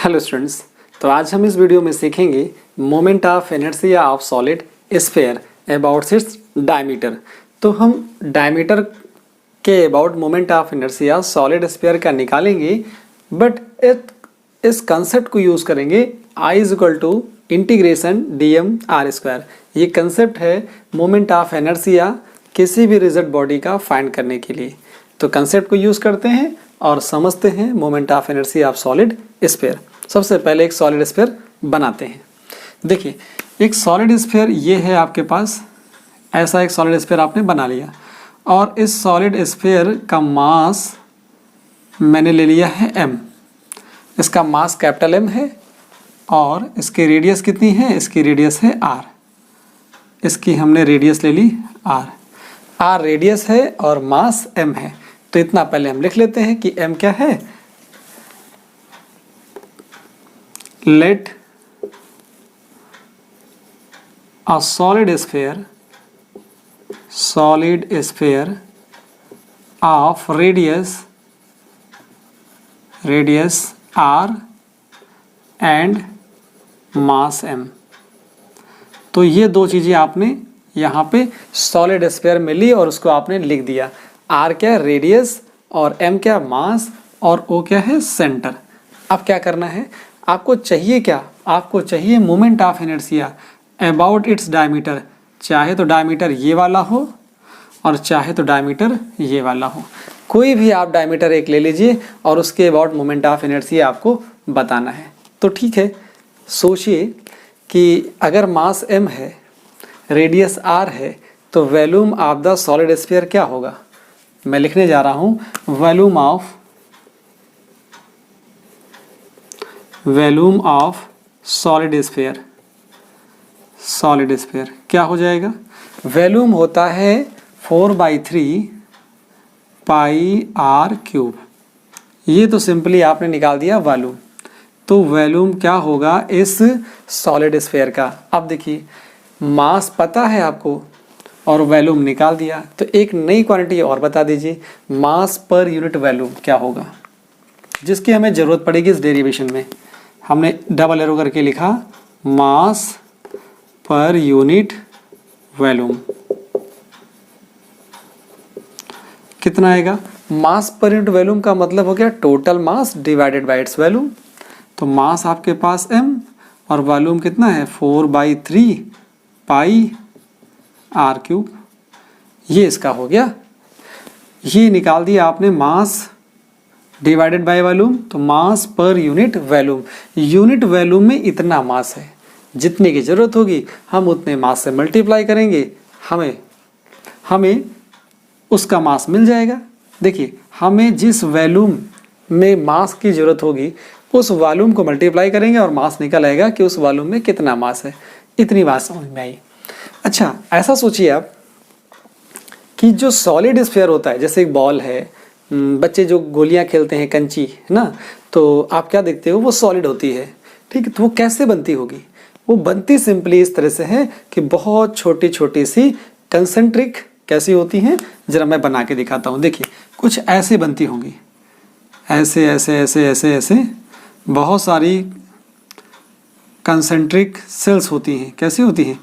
Hello students, तो आज हम इस वीडियो में सीखेंगे moment of inertia of solid sphere about its diameter. तो हम डायमीटर के about moment of inertia solid sphere का निकालेंगे, बट इस कंसेप्ट को यूज करेंगे I is equal to integration dm/r²। ये कंसेप्ट है मोमेंट ऑफ इनर्शिया किसी भी रिजिड बॉडी का फाइंड करने के लिए। तो कंसेप्ट को यूज करते हैं और समझते हैं moment of inertia of solid sphere. सबसे पहले एक सॉलिड स्फीयर बनाते हैं। देखिए, एक सॉलिड स्फीयर ये है आपके पास, ऐसा एक सॉलिड स्फीयर आपने बना लिया और इस सॉलिड स्फीयर का मास मैंने ले लिया है m। इसका मास कैपिटल M है और इसकी रेडियस कितनी है? इसकी रेडियस है r। इसकी हमने रेडियस ले ली r रेडियस है और मास m है। तो इतना पहले हम लिख लेते हैं कि m क्या है। Let a solid sphere of radius r and mass m। तो ये दो चीजें आपने यहाँ पे सॉलिड स्फीयर में ली और उसको आपने लिख दिया। r क्या है? रेडियस, और m क्या? मास, और o क्या है? सेंटर। अब क्या करना है आपको? चाहिए क्या? आपको चाहिए moment of inertia about its diameter. चाहे तो डायमीटर ये वाला हो और चाहे तो डायमीटर ये वाला हो, कोई भी आप डायमीटर एक ले लीजिए और उसके अबाउट मोमेंट ऑफ इनर्शिया आपको बताना है। तो ठीक है, सोचिए कि अगर मास m है, रेडियस r है, तो volume of the solid sphere क्या होगा? मैं लिखने जा रहा हूँ वॉल्यूम ऑफ सॉलिड स्फीयर क्या हो जाएगा? वॉल्यूम होता है 4/3 पाई r³। ये तो सिंपली आपने निकाल दिया वॉल्यूम। तो वॉल्यूम क्या होगा इस सॉलिड स्फीयर का? अब देखिए, मास पता है आपको और वॉल्यूम निकाल दिया, तो एक नई क्वांटिटी और बता दीजिए, मास पर यूनिट वॉल्यूम क्या होगा, जिसकी हमें जरूरत पड़ेगी इस डेरिवेशन में। हमने डबल एरो करके लिखा मास पर यूनिट वॉल्यूम। कितना आएगा? मास पर यूनिट वॉल्यूम का मतलब हो गया total mass divided by its volume. तो मास आपके पास m और वॉल्यूम कितना है? 4/3 पाई r³। ये इसका हो गया। ये निकाल दिया आपने मास डिवाइडेड बाय वॉल्यूम। तो मास पर यूनिट वॉल्यूम में इतना मास है, जितने की जरूरत होगी हम उतने मास से मल्टीप्लाई करेंगे, हमें उसका मास मिल जाएगा। देखिए, हमें जिस वॉल्यूम में मास की जरूरत होगी उस वॉल्यूम को मल्टीप्लाई करेंगे और मास निकल आएगा कि उस वॉल्यूम में कितना मास है। इतनी बात समझ में आई। अच्छा, ऐसा सोचिए आप कि जो सॉलिड स्फीयर होता है, जैसे एक बॉल है, बच्चे जो गोलियां खेलते हैं, कंची है ना, तो आप क्या देखते हो? वो सॉलिड होती है, ठीक है। तो वो कैसे बनती होगी? वो बनती सिंपली इस तरह से है कि बहुत छोटी छोटी सी कंसेंट्रिक कैसी होती हैं, जरा मैं बना के दिखाता हूँ। देखिए, कुछ ऐसे बनती होंगी, ऐसे ऐसे ऐसे ऐसे ऐसे बहुत सारी कंसेंट्रिक सेल्स होती हैं। कैसी होती हैं?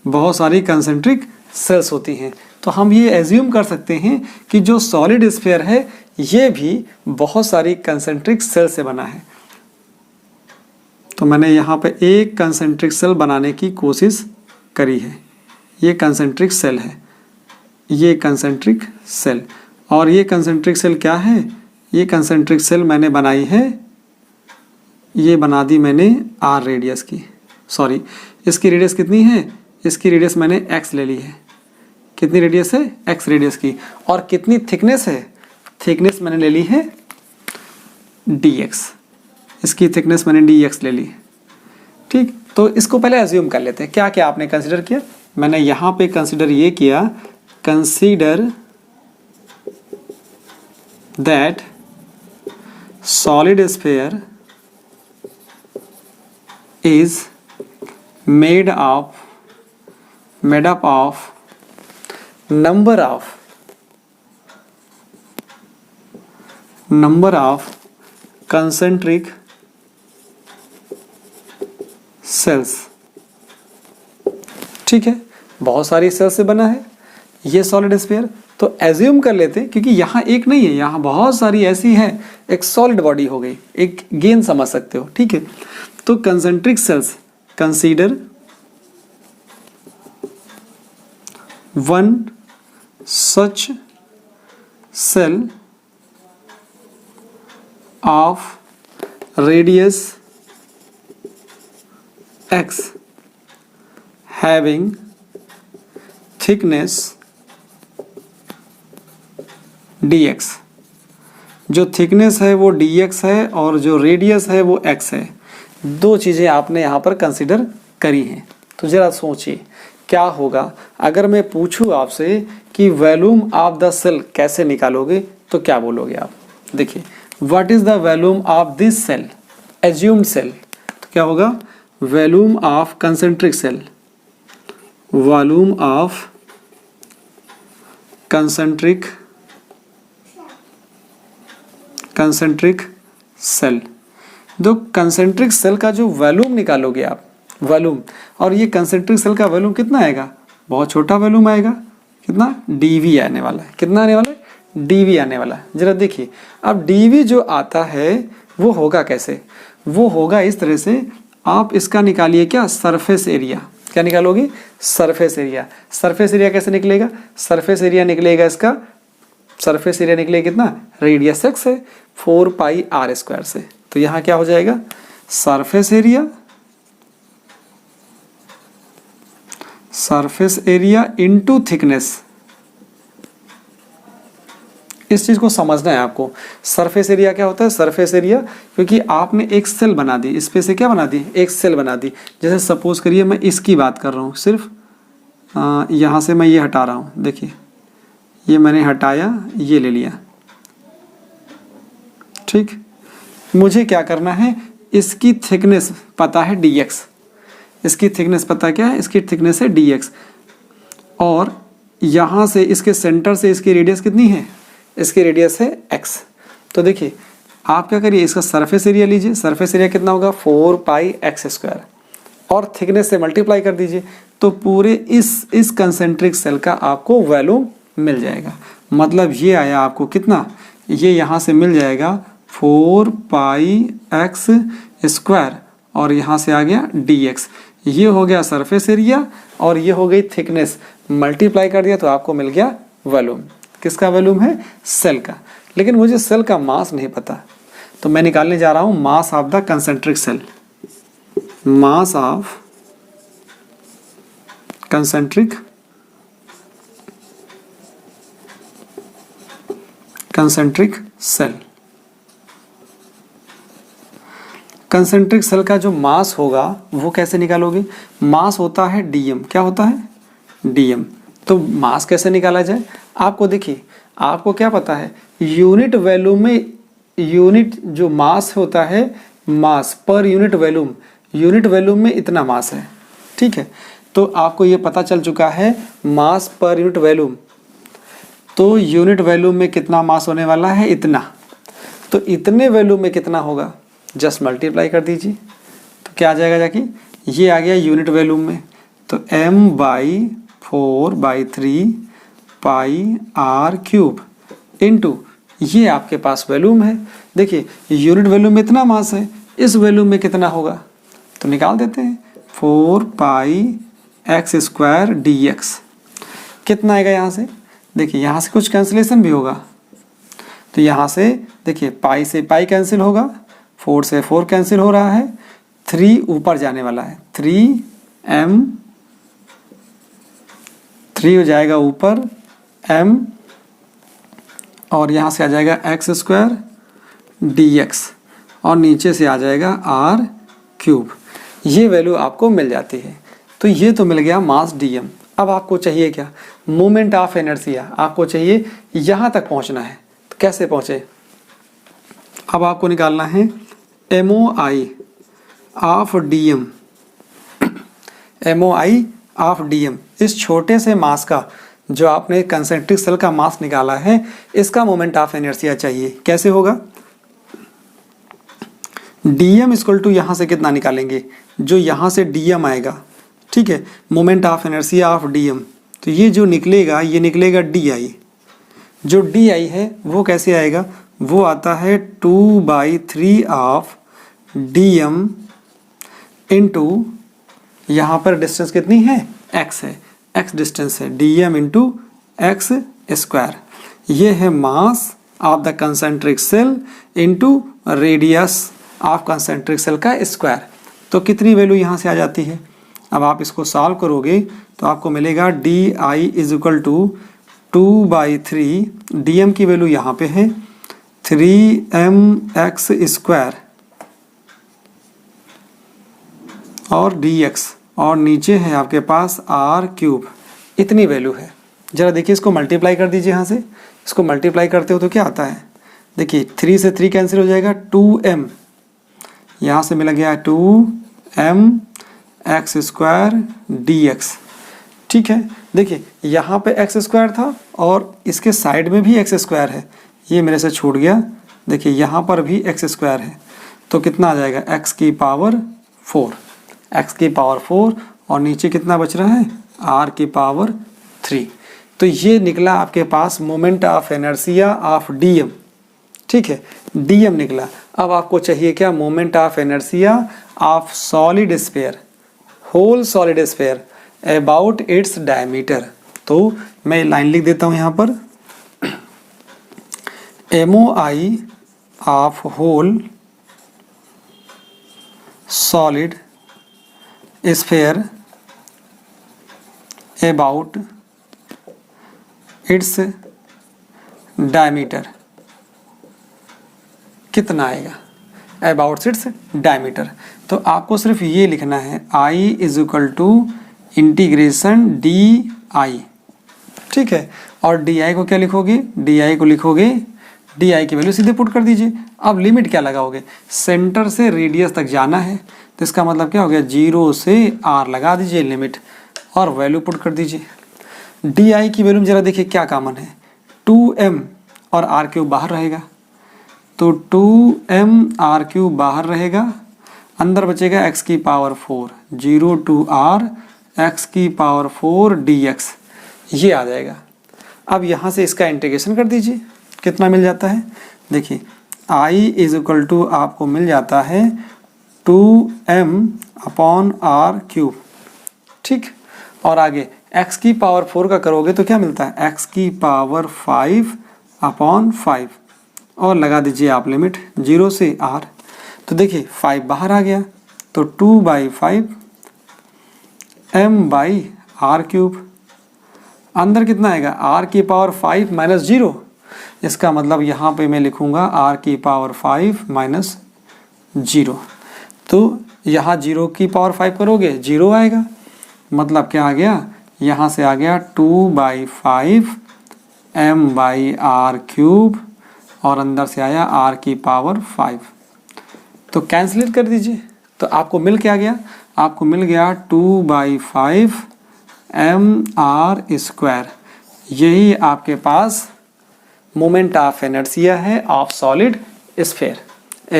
बहुत सारी कंसेंट्रिक सेल्स होती हैं। तो हम ये एज्यूम कर सकते हैं कि जो सॉलिड स्फीयर है ये भी बहुत सारी कंसेंट्रिक सेल से बना है। तो मैंने यहाँ पे एक कंसेंट्रिक सेल बनाने की कोशिश करी है। ये कंसेंट्रिक सेल है, ये कंसेंट्रिक सेल, और ये कंसेंट्रिक सेल क्या है? ये कंसेंट्रिक सेल मैंने बनाई है, ये बना दी मैंने r रेडियस की। सॉरी, इसकी रेडियस कितनी है? इसकी रेडियस मैंने x ले ली है। कितनी रेडियस है? x रेडियस की। और कितनी थिकनेस है? थिकनेस मैंने ले ली है dx। इसकी थिकनेस मैंने dx ले ली। ठीक, तो इसको पहले एज्यूम कर लेते हैं। क्या क्या आपने कंसीडर किया? मैंने यहाँ पे कंसीडर ये किया, consider that solid sphere is made up of number of concentric shells, ठीक है, बहुत सारी सेल्स से बना है ये सॉलिड स्फीयर। तो एज्यूम कर लेते हैं, क्योंकि यहाँ एक नहीं है, यहाँ बहुत सारी ऐसी हैं, एक सॉलिड बॉडी हो गई, एक गेन समझ सकते हो, ठीक है। तो concentric shells, consider one such shell of radius x having thickness dx। जो थिकनेस है वो dx है और जो रेडियस है वो x है। दो चीज़ें आपने यहाँ पर कंसिडर करी हैं। तो ज़रा सोचिए क्या होगा अगर मैं पूछूँ आपसे कि वॉल्यूम ऑफ द सेल कैसे निकालोगे, तो क्या बोलोगे आप? देखिए, what is the volume of this shell, assumed shell, तो क्या होगा? Volume of concentric shell, volume of concentric shell. तो कंसेंट्रिक सेल का जो वॉल्यूम निकालोगे आप, वॉल्यूम, और ये कंसेंट्रिक सेल का वॉल्यूम कितना आएगा? बहुत छोटा वॉल्यूम आएगा, कितना? dV आने वाला है। कितना आने वाला है? dV आने वाला है। जरा देखिए, अब dV जो आता है वो होगा कैसे? वो होगा इस तरह से, आप इसका निकालिए क्या? Surface area. क्या निकालोगे? Surface area. सरफेस एरिया कैसे निकलेगा? सरफेस एरिया निकलेगा इसका, सरफेस एरिया निकलेगा कितना? रेडियस x है 4 पाई r स्क्वायर से। तो यहाँ क्या हो जाएगा? Surface area into thickness. इस चीज को समझना है आपको। सरफेस एरिया क्या होता है? सरफेस एरिया, क्योंकि आपने एक सेल बना दी, इस पे से क्या बना दी? एक सेल बना दी। जैसे सपोज करिए मैं इसकी बात कर रहा हूँ, सिर्फ यहाँ से मैं ये हटा रहा हूँ। देखिए, ये मैंने हटाया, ये ले लिया, ठीक। मुझे क्या करना है? इसकी थिकनेस पता है dx, इसकी थिकनेस पता क्या है? इसकी थिकनेस है dx, और यहाँ से इसके सेंटर से इसकी रेडियस कितनी है? इसकी रेडियस है x। तो देखिए, आप क्या करिए, इसका सरफेस एरिया लीजिए। सरफेस एरिया कितना होगा? 4 पाई x स्क्वायर, और थिकनेस से मल्टीप्लाई कर दीजिए, तो पूरे इस कंसेंट्रिक सेल का आपको वॉल्यूम मिल जाएगा। मतलब ये आया आपको कितना? ये यहाँ से मिल जाएगा 4 पाई x स्क्वायर, और यहाँ से आ गया dx। ये हो गया सरफेस एरिया और ये हो गई थिकनेस, मल्टीप्लाई कर दिया तो आपको मिल गया वॉल्यूम। किसका वॉल्यूम है? सेल का। लेकिन मुझे सेल का मास नहीं पता, तो मैं निकालने जा रहा हूँ mass of the concentric shell. Mass of concentric shell. Concentric shell का जो मास होगा वो कैसे निकालोगे? मास होता है dm। क्या होता है? dm। तो मास कैसे निकाला जाए? आपको देखिए, आपको क्या पता है? यूनिट वॉल्यूम में, यूनिट जो मास होता है, मास per unit volume, unit volume में इतना मास है, ठीक है। तो आपको ये पता चल चुका है मास पर यूनिट वॉल्यूम। तो यूनिट वॉल्यूम में कितना मास होने वाला है? इतना। तो इतने वॉल्यूम में कितना होगा? जस्ट मल्टीप्लाई कर दीजिए, तो क्या आ जाएगा जाके? ये आ गया यूनिट वॉल्यूम में, तो m/4/3 पाई r क्यूब इंटू ये आपके पास वॉल्यूम है। देखिए, यूनिट वॉल्यूम में इतना मास है, इस वॉल्यूम में कितना होगा? तो निकाल देते हैं, 4 पाई x स्क्वायर dx। कितना आएगा यहाँ से? देखिए, यहाँ से कुछ कैंसिलेशन भी होगा, तो यहाँ से देखिए पाई से पाई कैंसिल होगा, 4 से 4 कैंसिल हो रहा है, 3 ऊपर जाने वाला है, 3m, 3 हो जाएगा ऊपर m, और यहाँ से आ जाएगा x स्क्वायर dx, और नीचे से आ जाएगा r क्यूब। ये वैल्यू आपको मिल जाती है। तो ये तो मिल गया मास dm। अब आपको चाहिए क्या? Moment of inertia. आपको चाहिए यहाँ तक पहुँचना है, तो कैसे पहुँचे? अब आपको निकालना है MOI of dm, MOI of dm। इस छोटे से मास का, जो आपने कंसेंट्रिक सेल का मास निकाला है, इसका मोमेंट ऑफ इनर्शिया चाहिए। कैसे होगा? डी एम इक्वल टू यहाँ से कितना निकालेंगे, जो यहाँ से डी एम आएगा, ठीक है, moment of inertia of D M, तो ये जो निकलेगा ये निकलेगा डी आई। जो डी आई है वो कैसे आएगा, वो आता है 2/3 ऑफ डी एम इंटू, यहाँ पर डिस्टेंस कितनी है, x है, x डिस्टेंस है, D M into X square. ये है mass of the concentric shell into radius of concentric shell का स्क्वायर। तो कितनी वैल्यू यहाँ से आ जाती है, अब आप इसको सॉल्व करोगे तो आपको मिलेगा D I is equal to 2/3, D M की वैल्यू यहाँ पे है 3mx स्क्वायर और dx, और नीचे है आपके पास r क्यूब, इतनी वैल्यू है। जरा देखिए इसको मल्टीप्लाई कर दीजिए, यहाँ से इसको मल्टीप्लाई करते हो तो क्या आता है, देखिए 3 से 3 कैंसिल हो जाएगा, 2m, यहाँ से मिला गया 2mx स्क्वायर dx, ठीक है। देखिए यहाँ पे x स्क्वायर था और इसके साइड में भी x स्क्वायर है, ये मेरे से छूट गया, देखिए यहाँ पर भी x स्क्वायर है, तो कितना आ जाएगा x की पावर 4, x की पावर 4, और नीचे कितना बच रहा है r की पावर 3। तो ये निकला आपके पास moment of inertia of dm, ठीक है, dm निकला। अब आपको चाहिए क्या, moment of inertia of solid sphere, whole solid sphere about its diameter. तो मैं लाइन लिख देता हूँ यहाँ पर, MOI of whole solid sphere about its diameter कितना आएगा, अबाउट इट्स डायमीटर। तो आपको सिर्फ ये लिखना है I is equal to integration D I, ठीक है, और डी आई को क्या लिखोगे, डी आई को लिखोगे, डी आई की वैल्यू सीधे पुट कर दीजिए। अब लिमिट क्या लगाओगे, सेंटर से रेडियस तक जाना है, तो इसका मतलब क्या हो गया, 0 से r लगा दीजिए लिमिट और वैल्यू पुट कर दीजिए। डी आई की वैल्यू जरा देखिए क्या कॉमन है, 2m और r क्यूब बाहर रहेगा, तो 2m r क्यूब बाहर रहेगा, अंदर बचेगा x की पावर 4, 0 to r x की पावर 4 dx, ये आ जाएगा। अब यहाँ से इसका इंटीग्रेशन कर दीजिए, कितना मिल जाता है, देखिए I इज इक्वल टू आपको मिल जाता है 2m अपॉन r क्यूब, ठीक, और आगे x की पावर 4 का करोगे तो क्या मिलता है, x की पावर 5 अपॉन 5, और लगा दीजिए आप लिमिट 0 से r, तो देखिए 5 बाहर आ गया, तो 2/5 m/r क्यूब, अंदर कितना आएगा, r की पावर 5 माइनस 0, इसका मतलब यहाँ पे मैं लिखूँगा r की पावर 5 माइनस 0, तो यहाँ 0 की पावर 5 करोगे 0 आएगा, मतलब क्या आ गया, यहाँ से आ गया 2/5 m/r क्यूब, और अंदर से आया r की पावर 5, तो कैंसिल कर दीजिए, तो आपको मिल क्या गया, आपको मिल गया 2/5 mr स्क्वायर। यही आपके पास मोमेंट ऑफ इनर्शिया है of solid sphere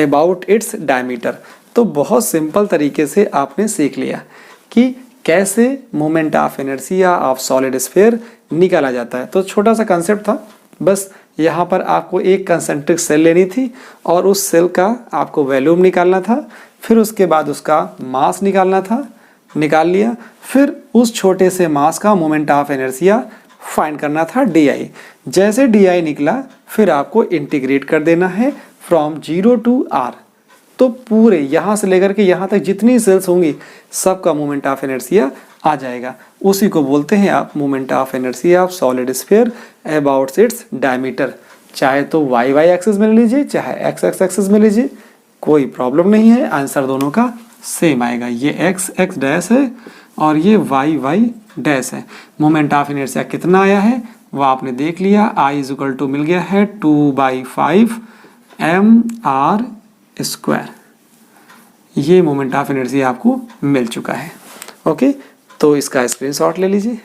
about its diameter. तो बहुत सिंपल तरीके से आपने सीख लिया कि कैसे moment of inertia of solid sphere निकाला जाता है। तो छोटा सा कंसेप्ट था, बस यहाँ पर आपको एक कंसेंट्रिक सेल लेनी थी और उस सेल का आपको वॉल्यूम निकालना था, फिर उसके बाद उसका मास निकालना था, निकाल लिया, फिर उस छोटे से मास का मोमेंट ऑफ इनर्शिया फाइंड करना था डी। जैसे डी निकला फिर आपको इंटीग्रेट कर देना है फ्रॉम 0 to r, तो पूरे यहाँ से लेकर के यहाँ तक जितनी सेल्स होंगी सबका मोमेंट ऑफ इनर्शिया आ जाएगा। उसी को बोलते हैं आप moment of inertia of solid sphere about its diameter. चाहे तो वाई वाई एक्सिस में ले लीजिए, चाहे एक्स एक्स एक्सिस में लीजिए, कोई प्रॉब्लम नहीं है, आंसर दोनों का सेम आएगा। ये एक्स एक्स डैश है और ये वाई वाई डैश है। मोमेंट ऑफ इनर्शिया कितना आया है वो आपने देख लिया, आई इज इक्वल टू मिल गया है 2/5 mr स्क्वायर। ये मोमेंट ऑफ इनर्शिया आपको मिल चुका है। ओके, तो इसका स्क्रीनशॉट ले लीजिए।